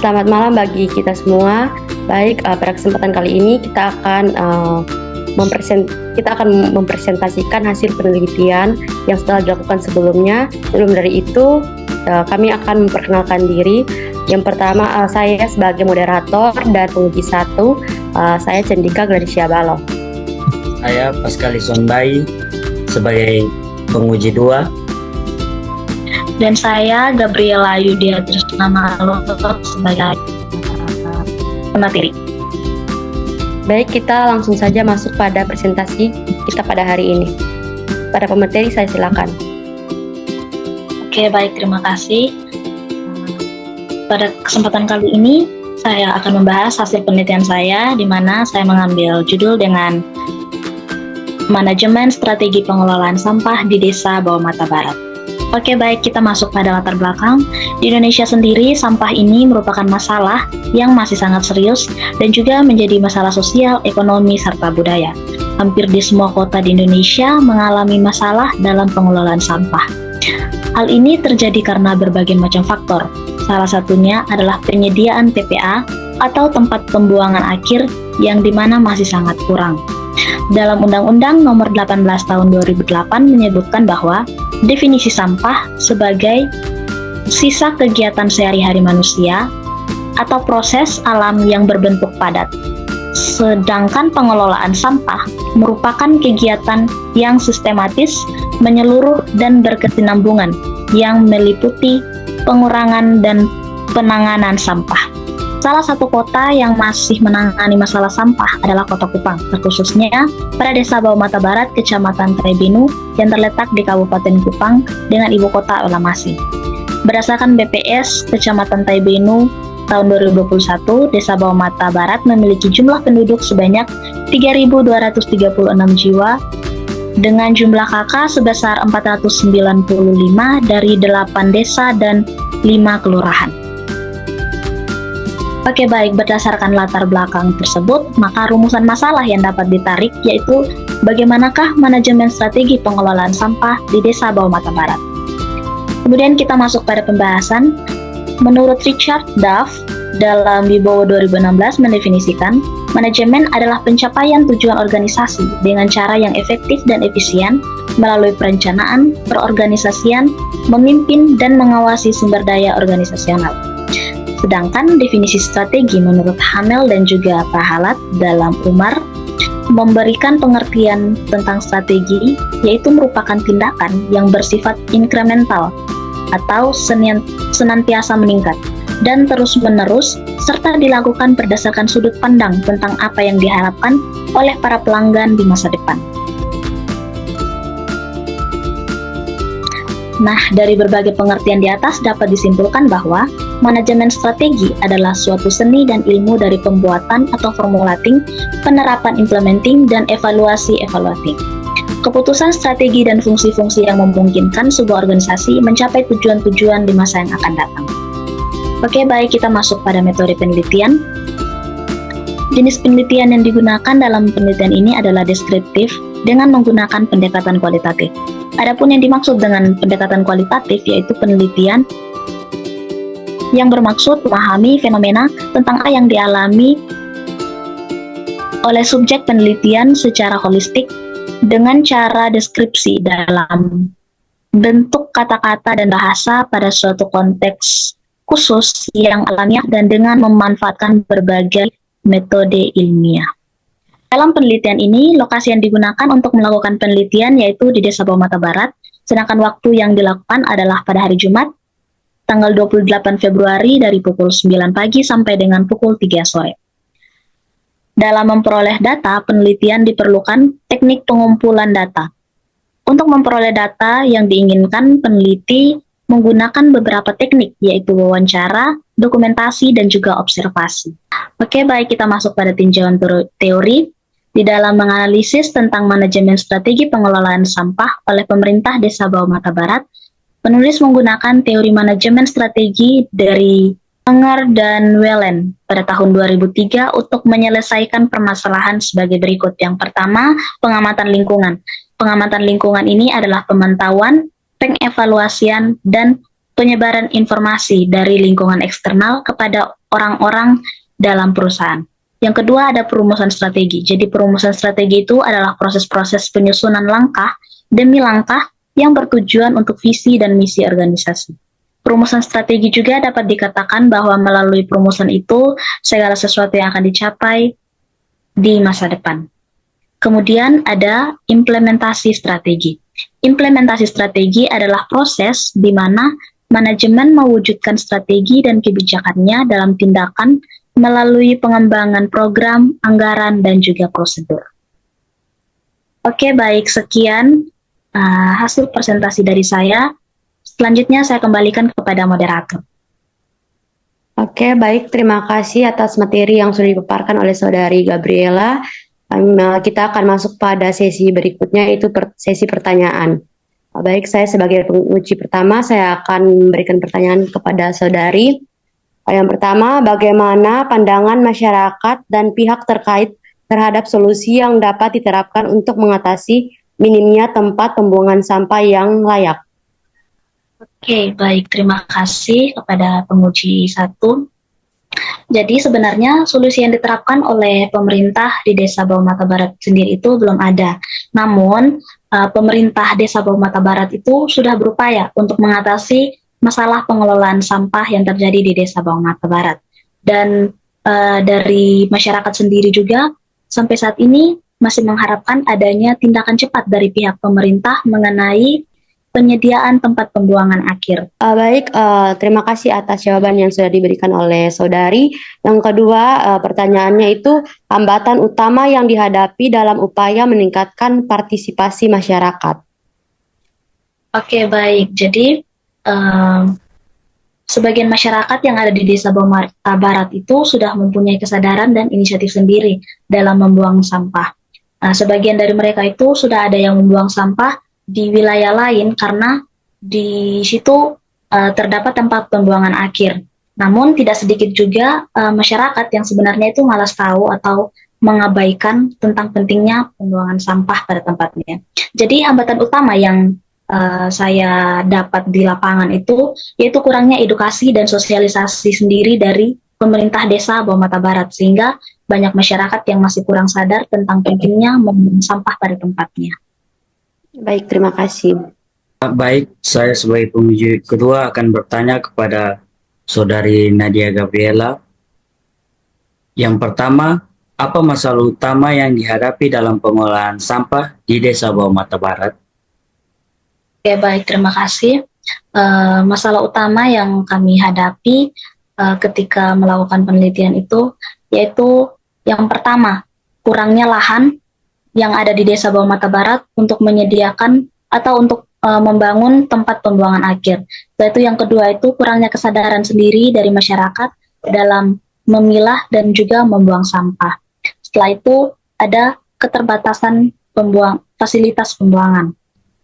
Selamat malam bagi kita semua. Baik, pada kesempatan kali ini kita akan mempresentasikan hasil penelitian yang setelah dilakukan sebelumnya. Sebelum dari itu, kami akan memperkenalkan diri. Yang pertama, saya sebagai moderator dan penguji 1, saya Cendika Gladysya Balo. Saya Pascal Isonbai sebagai penguji 2. Dan saya Gabriela Yudia Trisnamalo sebagai pemateri. Baik, kita langsung saja masuk pada presentasi kita pada hari ini. Pada pemateri, saya silakan. Oke, baik, terima kasih. Pada kesempatan kali ini, saya akan membahas hasil penelitian saya, di mana saya mengambil judul dengan Manajemen Strategi Pengelolaan Sampah di Desa Bawah Mata Barat. Oke, baik, kita masuk pada latar belakang. Di Indonesia sendiri, sampah ini merupakan masalah yang masih sangat serius dan juga menjadi masalah sosial, ekonomi, serta budaya. Hampir di semua kota di Indonesia mengalami masalah dalam pengelolaan sampah. Hal ini terjadi karena berbagai macam faktor. Salah satunya adalah penyediaan TPA atau tempat pembuangan akhir yang dimana masih sangat kurang. Dalam Undang-Undang Nomor 18 Tahun 2008 menyebutkan bahwa definisi sampah sebagai sisa kegiatan sehari-hari manusia atau proses alam yang berbentuk padat. Sedangkan pengelolaan sampah merupakan kegiatan yang sistematis, menyeluruh, dan berkesinambungan yang meliputi pengurangan dan penanganan sampah. Salah satu kota yang masih menangani masalah sampah adalah Kota Kupang, terkhususnya pada Desa Bawah Mata Barat, Kecamatan Taibenu, yang terletak di Kabupaten Kupang dengan ibu kota Olamasi. Berdasarkan BPS Kecamatan Taibenu tahun 2021, Desa Bawah Mata Barat memiliki jumlah penduduk sebanyak 3.236 jiwa dengan jumlah KK sebesar 495 dari 8 desa dan 5 kelurahan. Oke, baik, berdasarkan latar belakang tersebut, maka rumusan masalah yang dapat ditarik yaitu bagaimanakah manajemen strategi pengelolaan sampah di Desa Bawah Mata Barat. Kemudian kita masuk pada pembahasan. Menurut Richard Duff, dalam Wibowo 2016 mendefinisikan, manajemen adalah pencapaian tujuan organisasi dengan cara yang efektif dan efisien melalui perencanaan, perorganisasian, memimpin, dan mengawasi sumber daya organisasional. Sedangkan definisi strategi menurut Hamel dan juga Pahalat dalam Umar memberikan pengertian tentang strategi, yaitu merupakan tindakan yang bersifat inkremental atau senantiasa meningkat dan terus-menerus, serta dilakukan berdasarkan sudut pandang tentang apa yang diharapkan oleh para pelanggan di masa depan. Nah, dari berbagai pengertian di atas dapat disimpulkan bahwa manajemen strategi adalah suatu seni dan ilmu dari pembuatan atau formulating, penerapan implementing, dan evaluasi evaluating. Keputusan strategi dan fungsi-fungsi yang memungkinkan sebuah organisasi mencapai tujuan-tujuan di masa yang akan datang. Oke, baik, kita masuk pada metode penelitian. Jenis penelitian yang digunakan dalam penelitian ini adalah deskriptif dengan menggunakan pendekatan kualitatif. Adapun yang dimaksud dengan pendekatan kualitatif yaitu penelitian yang bermaksud memahami fenomena tentang apa yang dialami oleh subjek penelitian secara holistik dengan cara deskripsi dalam bentuk kata-kata dan bahasa pada suatu konteks khusus yang alamiah dan dengan memanfaatkan berbagai metode ilmiah. Dalam penelitian ini, lokasi yang digunakan untuk melakukan penelitian yaitu di Desa Bawah Mata Barat, sedangkan waktu yang dilakukan adalah pada hari Jumat, tanggal 28 Februari dari pukul 9 pagi sampai dengan pukul 3 sore. Dalam memperoleh data, penelitian diperlukan teknik pengumpulan data. Untuk memperoleh data yang diinginkan, peneliti menggunakan beberapa teknik, yaitu wawancara, dokumentasi, dan juga observasi. Oke, baik, kita masuk pada tinjauan teori. Di dalam menganalisis tentang manajemen strategi pengelolaan sampah oleh pemerintah Desa Bawah Mata Barat, penulis menggunakan teori manajemen strategi dari Wenger dan Wellen pada tahun 2003 untuk menyelesaikan permasalahan sebagai berikut. Yang pertama, pengamatan lingkungan. pengamatan lingkungan ini adalah pemantauan, pengevaluasian, dan penyebaran informasi dari lingkungan eksternal kepada orang-orang dalam perusahaan. Yang kedua ada perumusan strategi. Jadi perumusan strategi itu adalah proses-proses penyusunan langkah demi langkah yang bertujuan untuk visi dan misi organisasi. Perumusan strategi juga dapat dikatakan bahwa melalui perumusan itu segala sesuatu yang akan dicapai di masa depan. Kemudian ada implementasi strategi. Implementasi strategi adalah proses di mana manajemen mewujudkan strategi dan kebijakannya dalam tindakan melalui pengembangan program, anggaran, dan juga prosedur. Oke, baik, sekian hasil presentasi dari saya. Selanjutnya saya kembalikan kepada moderator. Oke, baik. Terima kasih atas materi yang sudah dipaparkan oleh Saudari Gabriela. Kita akan masuk pada sesi berikutnya, yaitu sesi pertanyaan. Baik, saya sebagai penguji pertama, saya akan memberikan pertanyaan kepada Saudari. Yang pertama, bagaimana pandangan masyarakat dan pihak terkait terhadap solusi yang dapat diterapkan untuk mengatasi minimnya tempat pembuangan sampah yang layak? Oke, baik. Terima kasih kepada penguji 1. Jadi sebenarnya solusi yang diterapkan oleh pemerintah di Desa Bau Mata Barat sendiri itu belum ada. Namun, pemerintah Desa Bau Mata Barat itu sudah berupaya untuk mengatasi masalah pengelolaan sampah yang terjadi di Desa Bau Mata Barat. Dan dari masyarakat sendiri juga sampai saat ini masih mengharapkan adanya tindakan cepat dari pihak pemerintah mengenai penyediaan tempat pembuangan akhir. Baik, terima kasih atas jawaban yang sudah diberikan oleh Saudari. Yang kedua, pertanyaannya itu hambatan utama yang dihadapi dalam upaya meningkatkan partisipasi masyarakat. Oke, baik. Jadi sebagian masyarakat yang ada di Desa Bau Mata Barat itu sudah mempunyai kesadaran dan inisiatif sendiri dalam membuang sampah. Sebagian dari mereka itu sudah ada yang membuang sampah di wilayah lain karena di situ terdapat tempat pembuangan akhir. Namun tidak sedikit juga masyarakat yang sebenarnya itu malas tahu atau mengabaikan tentang pentingnya pembuangan sampah pada tempatnya. Jadi hambatan utama yang saya dapat di lapangan itu yaitu kurangnya edukasi dan sosialisasi sendiri dari pemerintah Desa Bau Mata Barat, sehingga banyak masyarakat yang masih kurang sadar tentang pentingnya membuang sampah pada tempatnya. Baik, terima kasih. Baik, saya sebagai penguji kedua akan bertanya kepada Saudari Nadia Gabriela. Yang pertama, apa masalah utama yang dihadapi dalam pengolahan sampah di Desa Bau Mata Barat? Oke, baik, terima kasih. Masalah utama yang kami hadapi ketika melakukan penelitian itu yaitu yang pertama, kurangnya lahan yang ada di Desa Bau Mata Barat untuk menyediakan atau untuk membangun tempat pembuangan akhir. Yaitu yang kedua itu kurangnya kesadaran sendiri dari masyarakat dalam memilah dan juga membuang sampah. Setelah itu ada keterbatasan fasilitas pembuangan.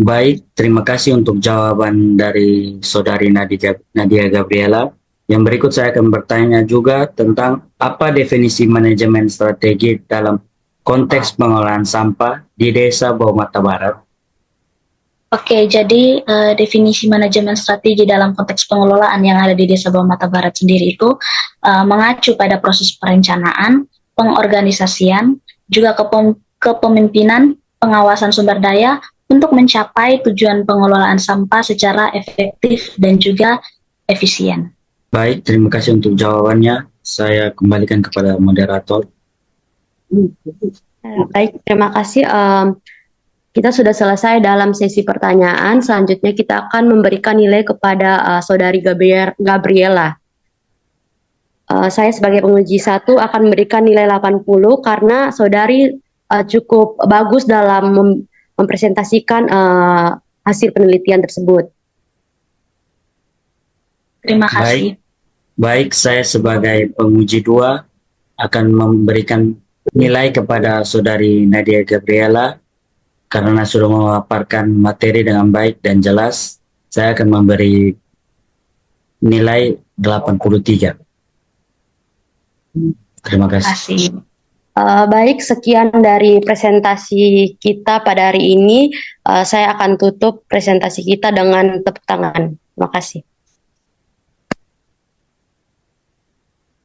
Baik, terima kasih untuk jawaban dari Saudari Nadia Gabriela. Yang berikut saya akan bertanya juga tentang apa definisi manajemen strategi dalam konteks pengolahan sampah di Desa Bau Mata Barat. Oke, jadi definisi manajemen strategi dalam konteks pengelolaan yang ada di Desa Bau Mata Barat sendiri itu mengacu pada proses perencanaan, pengorganisasian, juga kepemimpinan, pengawasan sumber daya untuk mencapai tujuan pengelolaan sampah secara efektif dan juga efisien. Baik, terima kasih untuk jawabannya. Saya kembalikan kepada moderator. Baik, terima kasih. Kita sudah selesai dalam sesi pertanyaan. Selanjutnya kita akan memberikan nilai kepada Saudari Gabriela. Saya sebagai penguji 1 akan memberikan nilai 80 karena Saudari cukup bagus dalam mempresentasikan hasil penelitian tersebut. Terima kasih. Baik, saya sebagai penguji 2 akan memberikan nilai kepada Saudari Nadia Gabriela karena sudah memaparkan materi dengan baik dan jelas. Saya akan memberi nilai 83. Terima kasih. Baik, sekian dari presentasi kita pada hari ini. Saya akan tutup presentasi kita dengan tepuk tangan. Terima kasih.